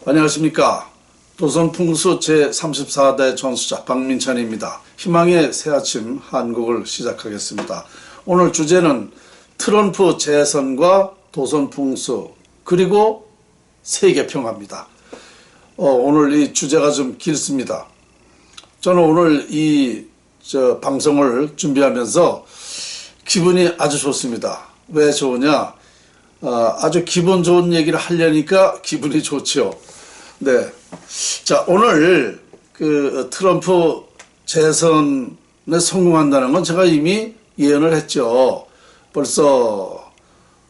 안녕하십니까. 조선풍수 제34대 전수자 박민찬입니다. 희망의 새아침 한국을 시작하겠습니다. 오늘 주제는 트럼프 재선과 조선풍수 그리고 세계평화입니다. 오늘 이 주제가 좀 길습니다. 저는 오늘 이 방송을 준비하면서 기분이 아주 좋습니다. 왜 좋으냐? 아주 기분 좋은 얘기를 하려니까 기분이 좋죠. 네. 자, 오늘 트럼프 재선에 성공한다는 건 제가 이미 예언을 했죠. 벌써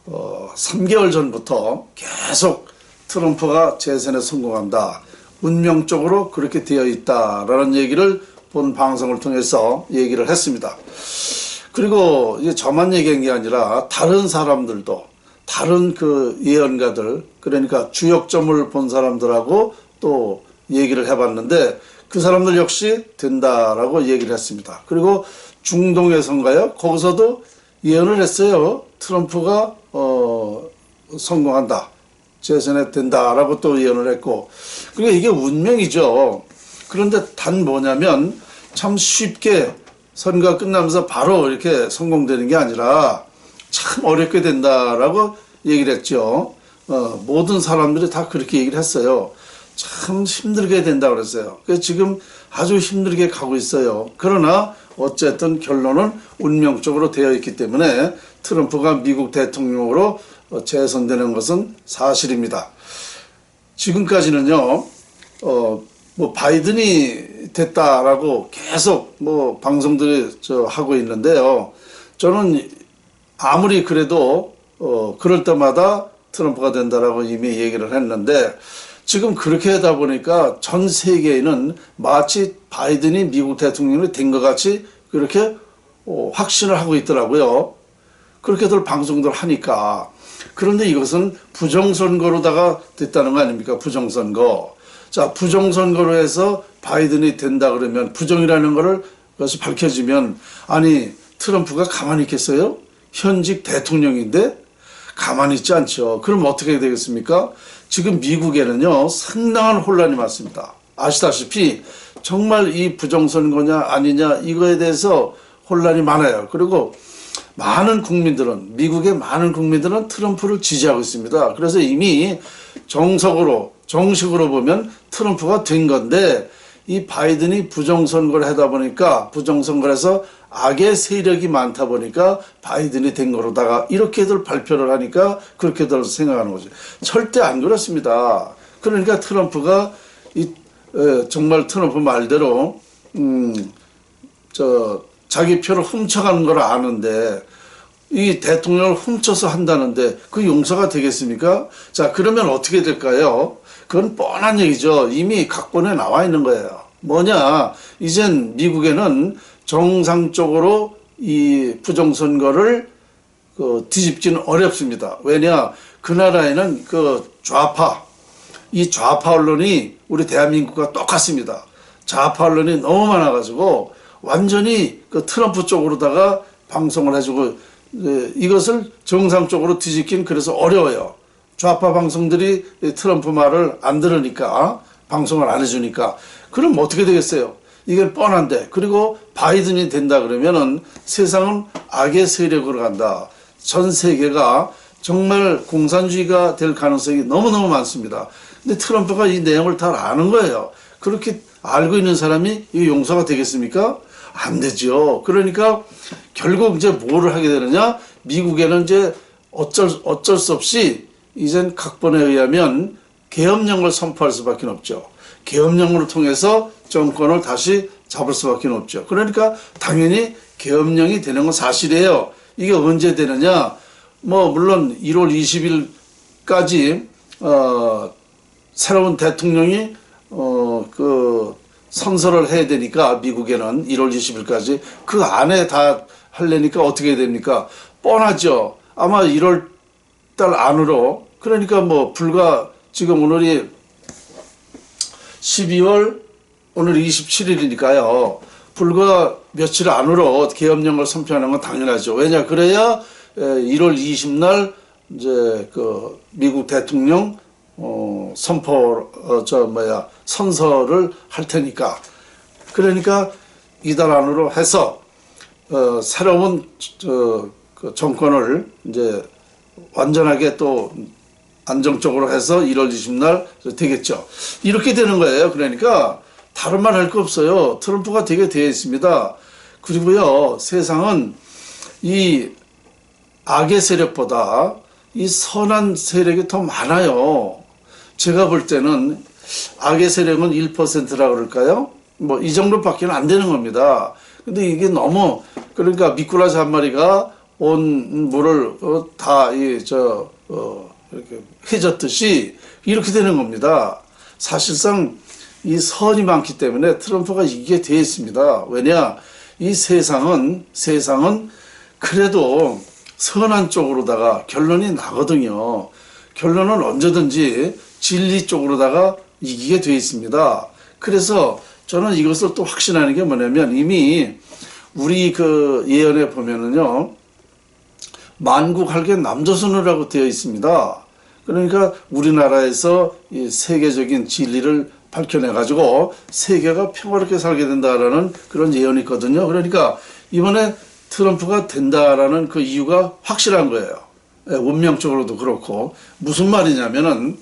3개월 전부터 계속 트럼프가 재선에 성공한다. 운명적으로 그렇게 되어 있다라는 얘기를 본 방송을 통해서 얘기를 했습니다. 그리고 이제 저만 얘기한 게 아니라 다른 사람들도 다른 예언가들, 그러니까 주역점을 본 사람들하고 또 얘기를 해봤는데 그 사람들 역시 된다라고 얘기를 했습니다. 그리고 중동에선가요? 거기서도 예언을 했어요. 트럼프가 성공한다. 재선에 된다라고 또 예언을 했고. 그러니까 이게 운명이죠. 그런데 단 뭐냐면 참 쉽게 선거가 끝나면서 바로 이렇게 성공되는 게 아니라 참 어렵게 된다라고 얘기를 했죠. 모든 사람들이 다 그렇게 얘기를 했어요. 참 힘들게 된다고 그랬어요. 그래서 지금 아주 힘들게 가고 있어요. 그러나 어쨌든 결론은 운명적으로 되어 있기 때문에 트럼프가 미국 대통령으로 재선되는 것은 사실입니다. 지금까지는요, 바이든이 됐다라고 계속 방송들이 하고 있는데요. 저는 아무리 그래도 그럴 때마다 트럼프가 된다라고 이미 얘기를 했는데 지금 그렇게 하다 보니까 전 세계에는 마치 바이든이 미국 대통령이 된 것 같이 그렇게 확신을 하고 있더라고요. 그렇게들 방송들 하니까. 그런데 이것은 부정선거로다가 됐다는 거 아닙니까? 부정선거. 자, 부정선거로 해서 바이든이 된다 그러면 부정이라는 거를 그것이 밝혀지면 아니 트럼프가 가만히 있겠어요? 현직 대통령인데 가만히 있지 않죠. 그럼 어떻게 되겠습니까? 지금 미국에는요 상당한 혼란이 많습니다. 아시다시피 정말 이 부정선거냐 아니냐 이거에 대해서 혼란이 많아요. 그리고 많은 국민들은 미국의 많은 국민들은 트럼프를 지지하고 있습니다. 그래서 이미 정식으로 보면 트럼프가 된 건데 이 바이든이 부정선거를 하다 보니까 부정선거를 해서 악의 세력이 많다 보니까 바이든이 된 거로다가 이렇게들 발표를 하니까 그렇게들 생각하는 거죠. 절대 안 그렇습니다. 그러니까 트럼프가 정말 트럼프 말대로 자기 표를 훔쳐가는 걸 아는데 이 대통령을 훔쳐서 한다는데 그 용서가 되겠습니까? 자, 그러면 어떻게 될까요? 그건 뻔한 얘기죠. 이미 각본에 나와 있는 거예요. 뭐냐? 이젠 미국에는 정상적으로 이 부정선거를 뒤집기는 어렵습니다. 왜냐? 그 나라에는 이 좌파 언론이 우리 대한민국과 똑같습니다. 좌파 언론이 너무 많아가지고 완전히 트럼프 쪽으로다가 방송을 해주고 이것을 정상적으로 뒤집기는 그래서 어려워요. 좌파 방송들이 트럼프 말을 안 들으니까 방송을 안 해주니까 그럼 어떻게 되겠어요? 이게 뻔한데 그리고 바이든이 된다 그러면은 세상은 악의 세력으로 간다. 전 세계가 정말 공산주의가 될 가능성이 너무너무 많습니다. 근데 트럼프가 이 내용을 다 아는 거예요. 그렇게 알고 있는 사람이 이 용서가 되겠습니까? 안 되죠. 그러니까 결국 이제 뭐를 하게 되느냐? 미국에는 이제 어쩔 수 없이 이젠 각본에 의하면 계엄령을 선포할 수밖에 없죠. 계엄령을 통해서 정권을 다시 잡을 수밖에 없죠. 그러니까 당연히 계엄령이 되는 건 사실이에요. 이게 언제 되느냐? 물론 1월 20일까지 새로운 대통령이 선서를 해야 되니까 미국에는 1월 20일까지 그 안에 다 하려니까 어떻게 됩니까? 뻔하죠. 아마 1월 달 안으로 그러니까 불과 지금 오늘이 12월 오늘 27일이니까요. 불과 며칠 안으로 계엄령을 선포하는 건 당연하죠. 왜냐? 그래야 1월 20날 이제 미국 대통령 선서를 할 테니까. 그러니까 이달 안으로 해서 새로운 그 정권을 이제 완전하게 또 안정적으로 해서 1월 20날 되겠죠. 이렇게 되는 거예요. 그러니까 다른 말 할 거 없어요. 트럼프가 되게 되어 있습니다. 그리고요, 세상은 이 악의 세력보다 이 선한 세력이 더 많아요. 제가 볼 때는 악의 세력은 1%라 그럴까요? 뭐 이 정도밖에 안 되는 겁니다. 근데 이게 너무, 그러니까 미꾸라지 한 마리가 온 물을 이렇게 해졌듯이 이렇게 되는 겁니다. 사실상 이 선이 많기 때문에 트럼프가 이기게 되어 있습니다. 왜냐? 이 세상은 그래도 선한 쪽으로다가 결론이 나거든요. 결론은 언제든지 진리 쪽으로다가 이기게 되어 있습니다. 그래서 저는 이것을 또 확신하는 게 뭐냐면, 이미 우리 그 예언에 보면은요, 만국할게 남조선이라고 되어 있습니다. 그러니까 우리나라에서 이 세계적인 진리를 밝혀내가지고 세계가 평화롭게 살게 된다라는 그런 예언이 있거든요. 그러니까 이번에 트럼프가 된다라는 그 이유가 확실한 거예요. 운명적으로도 그렇고. 무슨 말이냐면은,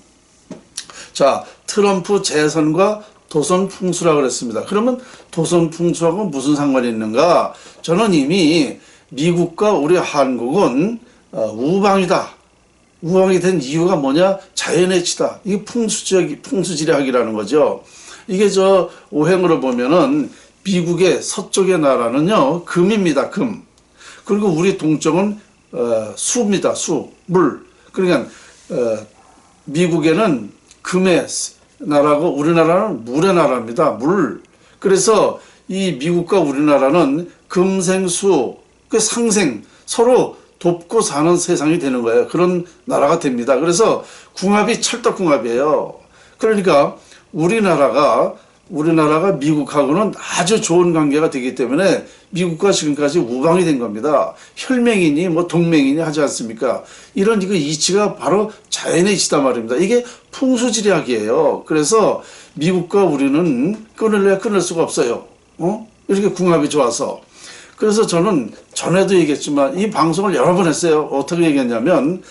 자, 트럼프 재선과 도선 풍수라고 그랬습니다. 그러면 도선 풍수하고 무슨 상관이 있는가? 저는 이미 미국과 우리 한국은 우방이다. 우방이 된 이유가 뭐냐? 자연의 치다. 이게 풍수지리학이라는 거죠. 이게 저 오행으로 보면은 미국의 서쪽의 나라는요, 금입니다, 금. 그리고 우리 동쪽은 수입니다, 수, 물. 그러니까 미국에는 금의 나라고 우리나라는 물의 나라입니다, 물. 그래서 이 미국과 우리나라는 금생수, 그 상생, 서로 돕고 사는 세상이 되는 거예요. 그런 나라가 됩니다. 그래서 궁합이 찰떡궁합이에요. 그러니까 우리나라가 미국하고는 아주 좋은 관계가 되기 때문에 미국과 지금까지 우방이 된 겁니다. 혈맹이니 뭐 동맹이니 하지 않습니까? 이런 이거 이치가 바로 자연의 이치다 말입니다. 이게 풍수지리학이에요. 그래서 미국과 우리는 끊을래야 끊을 수가 없어요. 이렇게 궁합이 좋아서. 그래서 저는 전에도 얘기했지만 이 방송을 여러 번 했어요. 어떻게 얘기했냐면,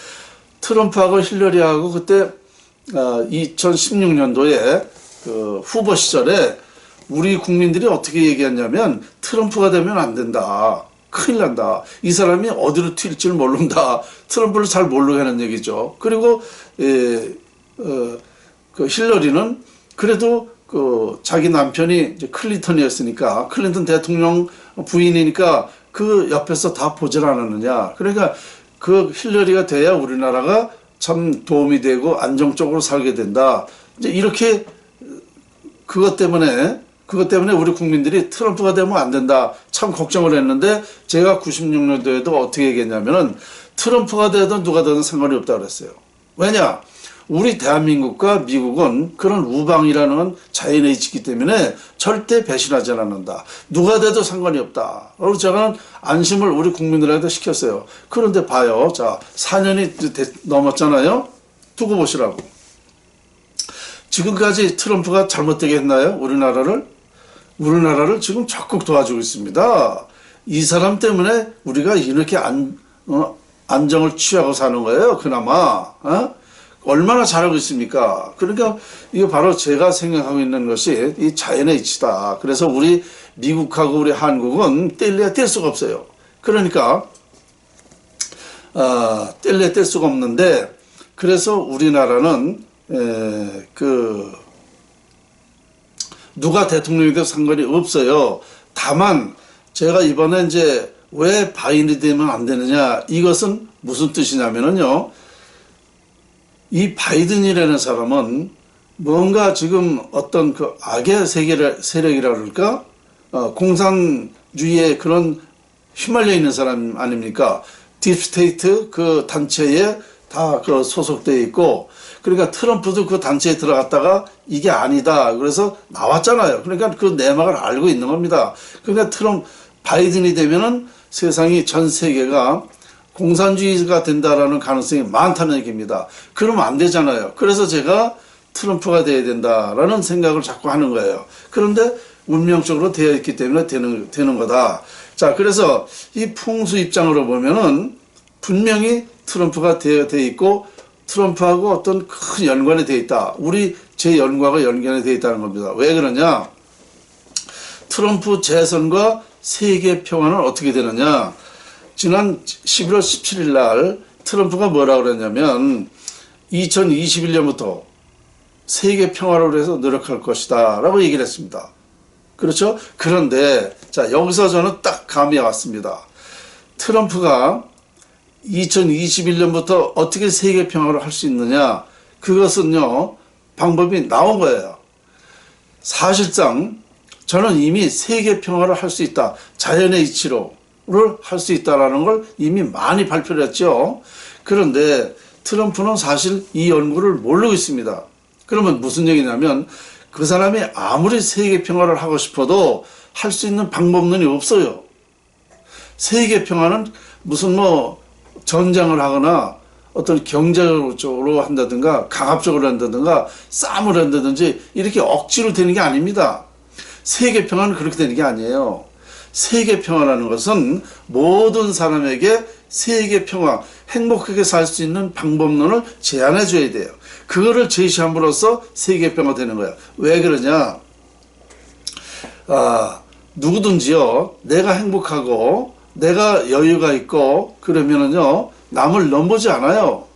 트럼프하고 힐러리하고 그때 2016년도에 그 후보 시절에 우리 국민들이 어떻게 얘기했냐면, 트럼프가 되면 안 된다. 큰일 난다. 이 사람이 어디로 튈지 모른다. 트럼프를 잘 모르게 하는 얘기죠. 그리고 그 힐러리는 그래도 그 자기 남편이 이제 클린턴이었으니까, 클린턴 대통령 부인이니까 그 옆에서 다 보질 않았느냐. 그러니까 그 힐러리가 돼야 우리나라가 참 도움이 되고 안정적으로 살게 된다. 이제 이렇게 그것 때문에 우리 국민들이 트럼프가 되면 안 된다. 참 걱정을 했는데, 제가 96년도에도 어떻게 얘기했냐면은 트럼프가 되든 누가 되든 상관이 없다 그랬어요. 왜냐? 우리 대한민국과 미국은 그런 우방이라는 자연의 이치이기 때문에 절대 배신하지 않는다. 누가 돼도 상관이 없다. 그래서 저는 안심을 우리 국민들한테 시켰어요. 그런데 봐요. 자, 4년이 넘었잖아요. 두고 보시라고. 지금까지 트럼프가 잘못되게 했나요? 우리나라를 지금 적극 도와주고 있습니다. 이 사람 때문에 우리가 이렇게 안정을 취하고 사는 거예요. 그나마. 얼마나 잘하고 있습니까? 그러니까 이거 바로 제가 생각하고 있는 것이 이 자연의 이치다. 그래서 우리 미국하고 우리 한국은 뗄래야 뗄 수가 없어요. 그러니까 뗄래야 뗄 수가 없는데, 그래서 우리나라는 누가 대통령이 돼도 상관이 없어요. 다만 제가 이번에 이제 왜 바이든이 되면 안 되느냐, 이것은 무슨 뜻이냐면은요, 이 바이든이라는 사람은 뭔가 지금 어떤 그 악의 세력이라 그럴까? 공산주의의 그런 휘말려 있는 사람 아닙니까? 딥스테이트 그 단체에 다 그 소속되어 있고, 그러니까 트럼프도 그 단체에 들어갔다가 이게 아니다. 그래서 나왔잖아요. 그러니까 그 내막을 알고 있는 겁니다. 그러니까 바이든이 되면은 세상이 전 세계가 공산주의가 된다라는 가능성이 많다는 얘기입니다. 그러면 안 되잖아요. 그래서 제가 트럼프가 돼야 된다라는 생각을 자꾸 하는 거예요. 그런데 운명적으로 되어 있기 때문에 되는 거다. 자, 그래서 이 풍수 입장으로 보면은 분명히 트럼프가 되어 있고 트럼프하고 어떤 큰 연관이 되어 있다. 제 연과가 연관이 되어 있다는 겁니다. 왜 그러냐? 트럼프 재선과 세계 평화는 어떻게 되느냐? 지난 11월 17일 날 트럼프가 뭐라고 그랬냐면 2021년부터 세계 평화를 위해서 노력할 것이다 라고 얘기를 했습니다. 그렇죠? 그런데 자, 여기서 저는 딱 감이 왔습니다. 트럼프가 2021년부터 어떻게 세계 평화를 할 수 있느냐? 그것은요, 방법이 나온 거예요. 사실상 저는 이미 세계 평화를 할 수 있다. 자연의 이치로를 할 수 있다라는 걸 이미 많이 발표를 했죠. 그런데 트럼프는 사실 이 연구를 모르고 있습니다. 그러면 무슨 얘기냐면 그 사람이 아무리 세계 평화를 하고 싶어도 할 수 있는 방법론이 없어요. 세계 평화는 무슨 전쟁을 하거나 어떤 경제적으로 한다든가 강압적으로 한다든가 싸움을 한다든지 이렇게 억지로 되는 게 아닙니다. 세계 평화는 그렇게 되는 게 아니에요. 세계 평화라는 것은 모든 사람에게 세계 평화, 행복하게 살 수 있는 방법론을 제안해 줘야 돼요. 그거를 제시함으로써 세계 평화 되는 거야. 왜 그러냐? 누구든지요, 내가 행복하고 내가 여유가 있고 그러면은요, 남을 넘보지 않아요.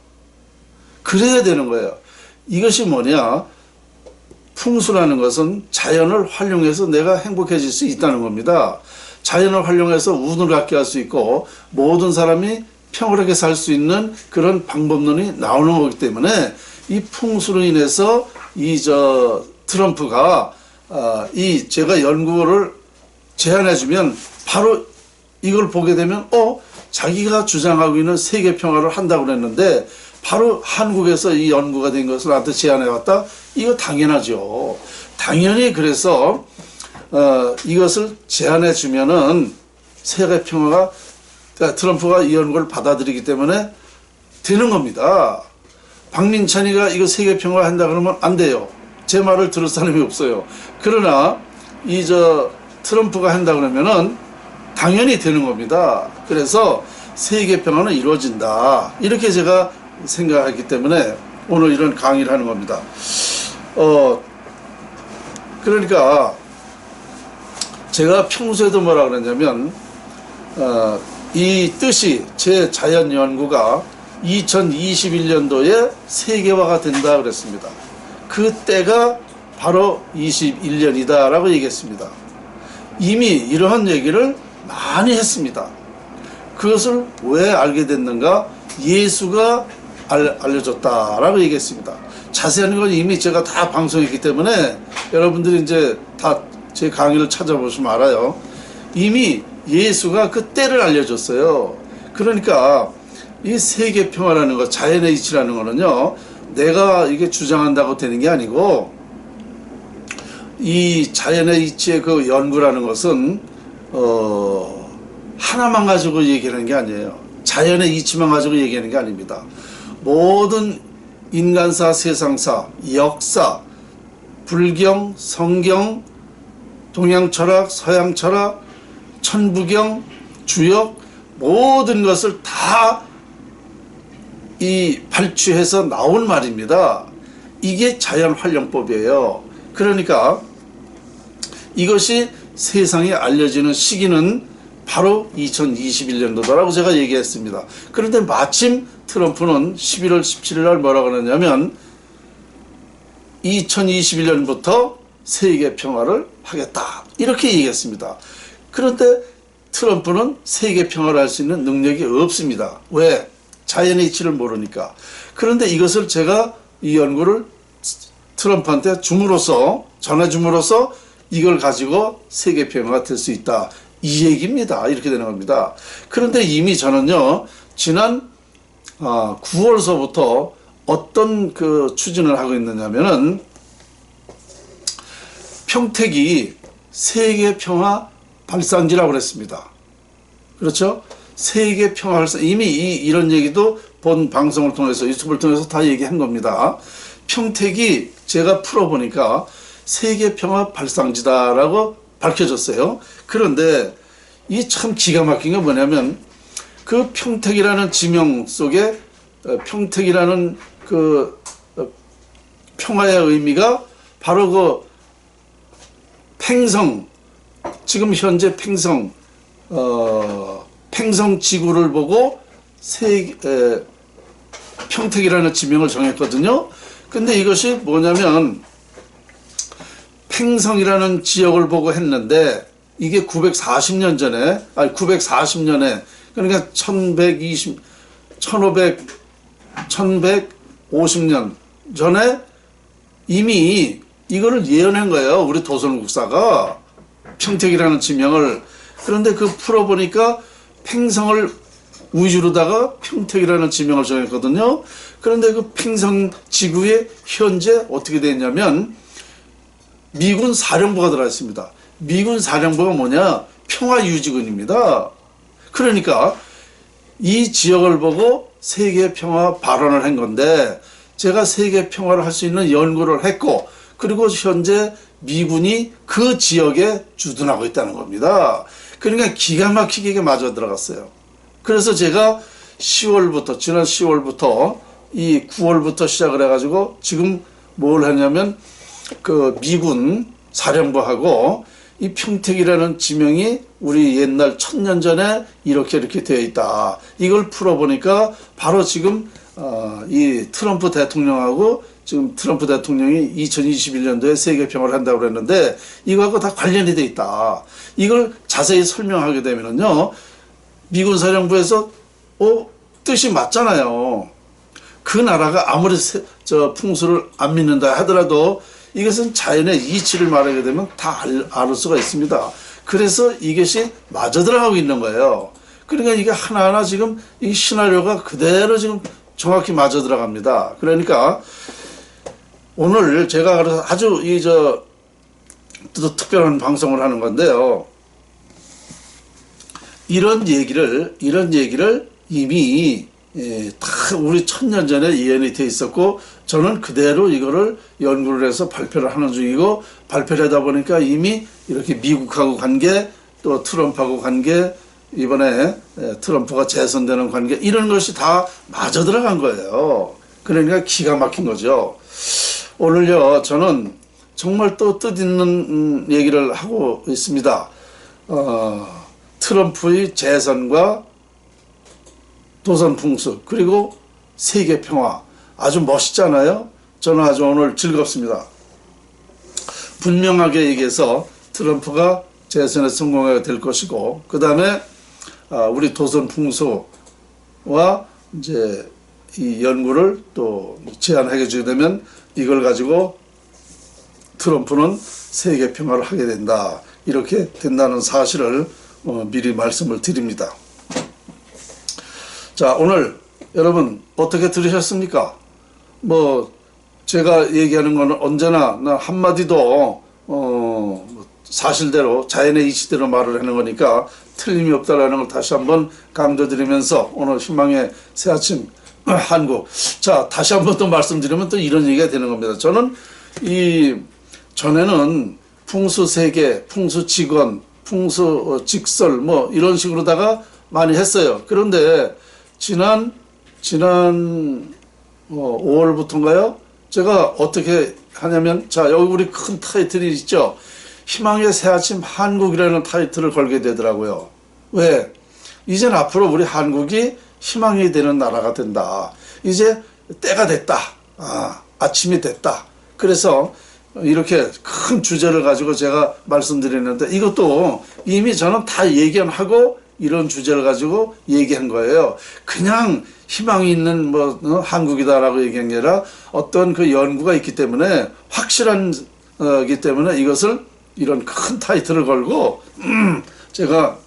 그래야 되는 거예요. 이것이 뭐냐? 풍수라는 것은 자연을 활용해서 내가 행복해질 수 있다는 겁니다. 자연을 활용해서 운을 갖게 할 수 있고 모든 사람이 평화롭게 살 수 있는 그런 방법론이 나오는 거기 때문에 이 풍수로 인해서 트럼프가 제가 연구를 제안해주면 바로 이걸 보게 되면 자기가 주장하고 있는 세계 평화를 한다고 그랬는데 바로 한국에서 이 연구가 된 것을 나한테 제안해왔다? 이거 당연하죠. 당연히 그래서 이것을 제안해주면은 세계 평화가 트럼프가 이 연구를 받아들이기 때문에 되는 겁니다. 박민찬이가 이거 세계 평화 한다 그러면 안 돼요. 제 말을 들을 사람이 없어요. 그러나 트럼프가 한다 그러면은 당연히 되는 겁니다. 그래서 세계 평화는 이루어진다. 이렇게 제가 생각하기 때문에 오늘 이런 강의를 하는 겁니다. 그러니까 제가 평소에도 뭐라 그랬냐면 이 뜻이 제 자연 연구가 2021년도에 세계화가 된다 그랬습니다. 그 때가 바로 21년이다 라고 얘기했습니다. 이미 이러한 얘기를 많이 했습니다. 그것을 왜 알게 됐는가? 예수가 알려줬다라고 얘기했습니다. 자세한 건 이미 제가 다 방송했기 때문에 여러분들이 이제 다 제 강의를 찾아보시면 알아요. 이미 예수가 그 때를 알려줬어요. 그러니까 이 세계 평화라는 것, 자연의 이치라는 거는요, 내가 이게 주장한다고 되는 게 아니고 이 자연의 이치의 그 연구라는 것은 하나만 가지고 얘기하는 게 아니에요. 자연의 이치만 가지고 얘기하는 게 아닙니다. 모든 인간사, 세상사, 역사, 불경, 성경, 동양 철학, 서양 철학, 천부경, 주역, 모든 것을 다 발췌해서 나온 말입니다. 이게 자연활용법이에요. 그러니까 이것이 세상에 알려지는 시기는 바로 2021년도다라고 제가 얘기했습니다. 그런데 마침 트럼프는 11월 17일 날 뭐라고 그러냐면 2021년부터 세계 평화를 하겠다 이렇게 얘기했습니다. 그런데 트럼프는 세계 평화를 할 수 있는 능력이 없습니다. 왜? 자연의 이치를 모르니까. 그런데 이것을 제가 이 연구를 트럼프한테 전해줌으로써 이걸 가지고 세계 평화가 될 수 있다. 이 얘기입니다. 이렇게 되는 겁니다. 그런데 이미 저는요, 지난 9월서부터 어떤 추진을 하고 있느냐면은 평택이 세계 평화 발산지라고 그랬습니다. 그렇죠? 세계 평화 활성 이미 이런 얘기도 본 방송을 통해서 유튜브를 통해서 다 얘기한 겁니다. 평택이 제가 풀어보니까 세계 평화 발상지다라고 밝혀졌어요. 그런데 이 참 기가 막힌 게 뭐냐면 그 평택이라는 지명 속에 평택이라는 그 평화의 의미가 바로 그 팽성, 지금 현재 팽성 지구를 보고 평택이라는 지명을 정했거든요. 근데 이것이 뭐냐면 팽성이라는 지역을 보고 했는데 이게 940년 전에, 아니 940년에, 그러니까 1150년 전에 이미 이거를 예언한 거예요. 우리 도선국사가 평택이라는 지명을. 그런데 그 풀어보니까 팽성을 위주로다가 평택이라는 지명을 정했거든요. 그런데 그 팽성 지구에 현재 어떻게 됐냐면 미군 사령부가 들어가 있습니다. 미군 사령부가 뭐냐? 평화유지군입니다. 그러니까 이 지역을 보고 세계 평화 발언을 한 건데 제가 세계 평화를 할 수 있는 연구를 했고 그리고 현재 미군이 그 지역에 주둔하고 있다는 겁니다. 그러니까 기가 막히게 이게 맞아 들어갔어요. 그래서 제가 10월부터, 지난 10월부터 이 9월부터 시작을 해가지고 지금 뭘 하냐면 그 미군 사령부하고 이 평택이라는 지명이 우리 옛날 1000년 전에 이렇게 되어 있다. 이걸 풀어보니까 바로 지금 이 트럼프 대통령하고 지금 트럼프 대통령이 2021년도에 세계 평화를 한다고 그랬는데 이거하고 다 관련이 돼 있다. 이걸 자세히 설명하게 되면은요, 미군 사령부에서 뜻이 맞잖아요. 그 나라가 아무리 풍수를 안 믿는다 하더라도 이것은 자연의 이치를 말하게 되면 다 알 수가 있습니다. 그래서 이것이 맞아 들어가고 있는 거예요. 그러니까 이게 하나하나 지금 이 시나리오가 그대로 지금 정확히 맞아 들어갑니다. 그러니까 오늘 제가 그래서 아주 또 특별한 방송을 하는 건데요. 이런 얘기를 이미 다 우리 1000년 전에 예언이 돼 있었고 저는 그대로 이거를 연구를 해서 발표를 하는 중이고 발표를 하다 보니까 이미 이렇게 미국하고 관계 또 트럼프하고 관계 이번에 트럼프가 재선되는 관계 이런 것이 다 맞아 들어간 거예요. 그러니까 기가 막힌 거죠. 오늘요 저는 정말 또 뜻있는 얘기를 하고 있습니다. 트럼프의 재선과 도선 풍수 그리고 세계 평화 아주 멋있잖아요. 저는 아주 오늘 즐겁습니다. 분명하게 얘기해서 트럼프가 재선에 성공하게 될 것이고 그 다음에 우리 도선 풍수와 이제 이 연구를 또 제안하게 주게 되면 이걸 가지고 트럼프는 세계 평화를 하게 된다. 이렇게 된다는 사실을 미리 말씀을 드립니다. 자, 오늘 여러분 어떻게 들으셨습니까? 뭐 제가 얘기하는 거는 언제나 나 한마디도 사실대로 자연의 이치대로 말을 하는 거니까 틀림이 없다라는 걸 다시 한번 강조드리면서 오늘 희망의 새아침 한국. 자, 다시 한번 또 말씀드리면 또 이런 얘기가 되는 겁니다. 저는 전에는 풍수세계, 풍수직원, 풍수직설 뭐 이런 식으로다가 많이 했어요. 그런데 지난 5월부터인가요? 제가 어떻게 하냐면 자, 여기 우리 큰 타이틀이 있죠. 희망의 새아침 한국이라는 타이틀을 걸게 되더라고요. 왜? 이젠 앞으로 우리 한국이 희망이 되는 나라가 된다. 이제 때가 됐다. 아침이 됐다. 그래서 이렇게 큰 주제를 가지고 제가 말씀드리는데 이것도 이미 저는 다 예견하고 이런 주제를 가지고 얘기한 거예요. 그냥 희망이 있는 한국이다라고 얘기한 게 아니라 어떤 그 연구가 있기 때문에 확실한 기 때문에 이것을 이런 큰 타이틀을 걸고 제가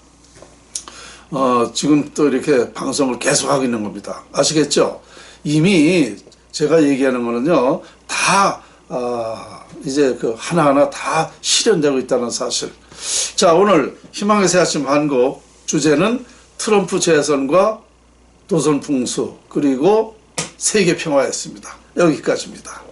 지금 또 이렇게 방송을 계속하고 있는 겁니다. 아시겠죠? 이미 제가 얘기하는 거는요 다 이제 그 하나하나 다 실현되고 있다는 사실. 자, 오늘 희망의 새아침 한국 주제는 트럼프 재선과 도선 풍수 그리고 세계 평화였습니다. 여기까지입니다.